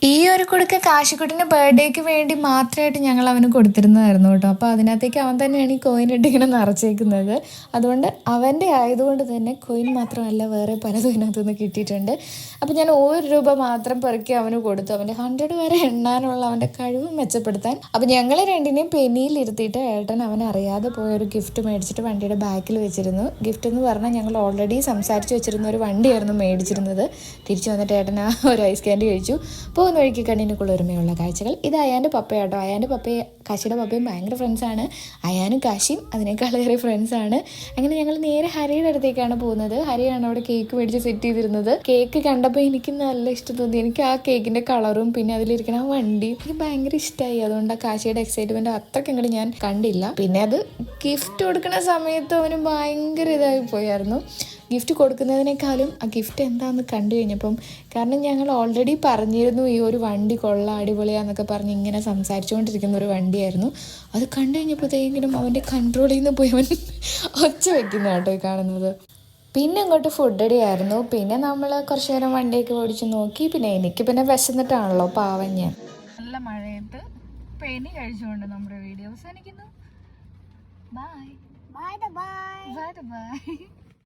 ഈ ഒരു കുടുക്ക കാശിക്കുട്ടിൻ്റെ ബർത്ത്ഡേക്ക് വേണ്ടി മാത്രമായിട്ട് ഞങ്ങൾ അവന് കൊടുത്തിരുന്നതായിരുന്നു കേട്ടോ. അപ്പോൾ അതിനകത്തേക്ക് അവൻ തന്നെയാണ് ഈ കോയിൻ ഇട്ട് ഇങ്ങനെ നിറച്ചേക്കുന്നത്. അതുകൊണ്ട് അവൻ്റെ ആയതുകൊണ്ട് തന്നെ കോയിൻ മാത്രമല്ല വേറെ പലതും ഇതിനകത്തുനിന്ന് കിട്ടിയിട്ടുണ്ട്. അപ്പോൾ ഞാൻ 1 രൂപ മാത്രം പെറുക്കി അവന് കൊടുത്തു, അവൻ്റെ 100 വരെ എണ്ണാനുള്ള അവൻ്റെ കഴിവ് മെച്ചപ്പെടുത്താൻ. അപ്പോൾ ഞങ്ങൾ രണ്ടിനെയും പെനിയിലിരുത്തിയിട്ട് ഏട്ടൻ അവൻ അറിയാതെ പോയൊരു ഗിഫ്റ്റ് മേടിച്ചിട്ട് വണ്ടിയുടെ ബാക്കിൽ വെച്ചിരുന്നു. ഗിഫ്റ്റ് എന്ന് പറഞ്ഞാൽ ഞങ്ങൾ ഓൾറെഡി സംസാരിച്ച് വെച്ചിരുന്ന ഒരു വണ്ടിയായിരുന്നു മേടിച്ചിരുന്നത്. തിരിച്ചു വന്നിട്ട് ഏട്ടൻ ആ ഒരു ഐസ് ക്യാൻഡി കഴിച്ചു. പോകുന്ന വഴിക്ക് കണ്ണിന് കുളിർമയുള്ള കാഴ്ചകൾ. ഇത് അയാൻ്റെ പപ്പയാട്ടോ. അയാൻ്റെ പപ്പയും കാശിയുടെ പപ്പയും ഭയങ്കര ഫ്രണ്ട്സാണ്. അയാനും കാശിയും അതിനേക്കാളേറെ ഫ്രണ്ട്സാണ്. അങ്ങനെ ഞങ്ങൾ നേരെ ഹരിയുടെ അടുത്തേക്കാണ് പോകുന്നത്. ഹരിയാണ് അവിടെ കേക്ക് മേടിച്ച് സെറ്റ് ചെയ്തിരുന്നത്. കേക്ക് കണ്ടപ്പോൾ എനിക്ക് നല്ല ഇഷ്ടം തോന്നി. എനിക്ക് ആ കേക്കിൻ്റെ കളറും പിന്നെ അതിലിരിക്കുന്ന ആ വണ്ടി എനിക്ക് ഭയങ്കര ഇഷ്ടമായി. അതുകൊണ്ട് ആ കാശിയുടെ എക്സൈറ്റ്മെൻറ്റ് അത്രയ്ക്ക് അങ്ങോട്ട് ഞാൻ കണ്ടില്ല. പിന്നെ അത് ഗിഫ്റ്റ് കൊടുക്കുന്ന സമയത്ത് അവന് ഭയങ്കര ഇതായി പോയായിരുന്നു. ഗിഫ്റ്റ് കൊടുക്കുന്നതിനേക്കാളും ആ ഗിഫ്റ്റ് എന്താണെന്ന് കണ്ടു കഴിഞ്ഞപ്പം, കാരണം ഞങ്ങൾ ഓൾറെഡി പറഞ്ഞിരുന്നു ഈ ഒരു വണ്ടി കൊള്ളാം അടിപൊളിയാന്നൊക്കെ പറഞ്ഞ് ഇങ്ങനെ സംസാരിച്ചുകൊണ്ടിരിക്കുന്ന ഒരു വണ്ടിയായിരുന്നു. അത് കണ്ടു കഴിഞ്ഞപ്പോഴത്തേക്കും അവൻ്റെ കൺട്രോളിൽ നിന്ന് പോയി അവൻ ഒച്ച വെക്കുന്ന കേട്ടോ ഈ കാണുന്നത്. പിന്നെ അങ്ങോട്ട് ഫുഡ് അടി ആയിരുന്നു. പിന്നെ നമ്മൾ കുറച്ച് നേരം വണ്ടിയൊക്കെ ഓടിച്ച് നോക്കി. പിന്നെ എനിക്ക് പിന്നെ വിശന്നിട്ടാണല്ലോ പാവം ഞാൻ. നല്ല മഴയത്ത് പെനി കഴിച്ചുകൊണ്ട് നമ്മുടെ വീഡിയോ അവസാനിക്കുന്നു. Bye bye bye bye.